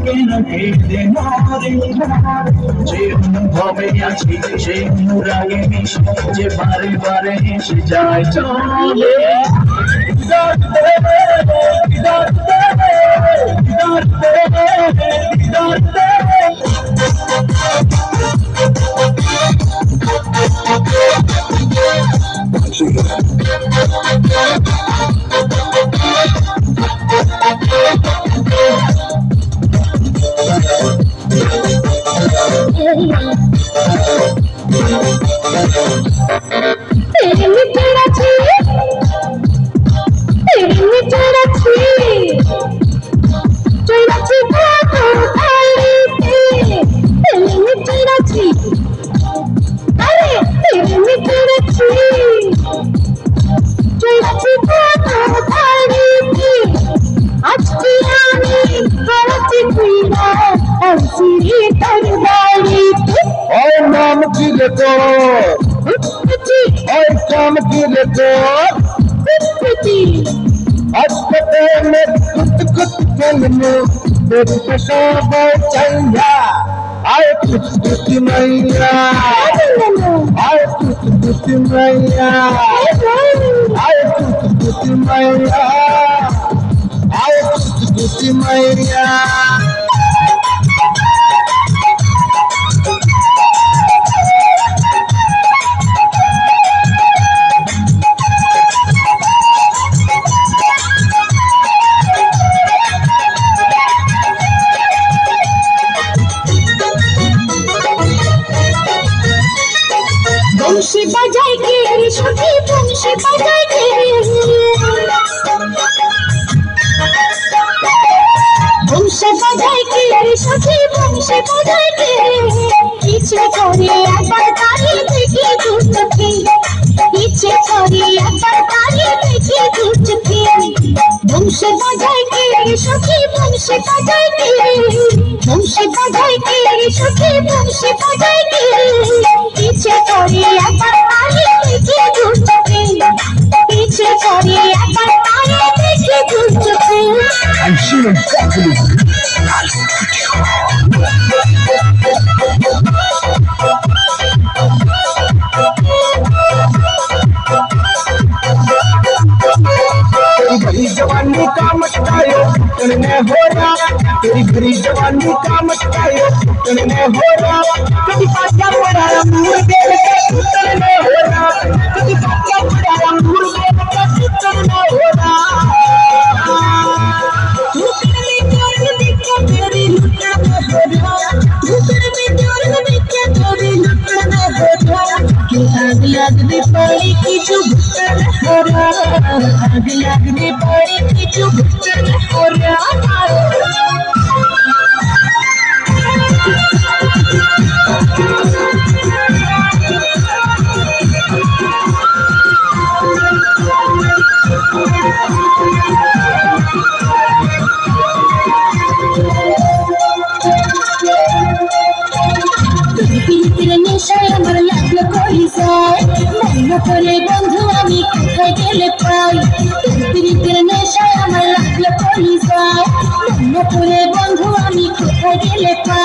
কেন কেঁদে মরে যে অনুভবে আছি সেই অনুরাগে মিশে যে বারে বারে এসে যায় চলে नाम की लेको और काम की लेको अस्पते में कुछ कुछ कलमों तेरी पेशाब चंगा आए कुछ कुछ मैया आए कुछ कुछ मैया आए कुछ कुछ मैया आए कुछ कुछ मैया बंशी बजाई के सखी बंशी बजाई के बंशी बजाई के सखी बंशी बजाई के पीछे करे अबर ताली देखी दूर के पीछे करे अबर ताली देखी दूर के बंशी बजाई के सखी बंशी बजाई के बंशी बजाई के सखी बंशी बजाई के पीछे करे अबर ताली देखी दूर के पीछे करे अबर ताली देखी दूर के I'm feeling properly. तेरी जवानी का मटकायो टूटने हो रहा तेरी भरी जवानी का मटकायो टूटने हो रहा कभी पाचा पड़ा अंगूर देख के टूटने हो रहा कभी पाचा पड़ा अंगूर देख के टूटने हो रहा आग लगने पड़ी कि चुप हो रहा आग लगने पड़ी कि चुप हो रहा করে বন্ধু আমি কোথায় গেলে পাই প্রীতির নেশায় আমার লাগলো কলি যায় মনে করে বন্ধু আমি কোথায় গেলে পাই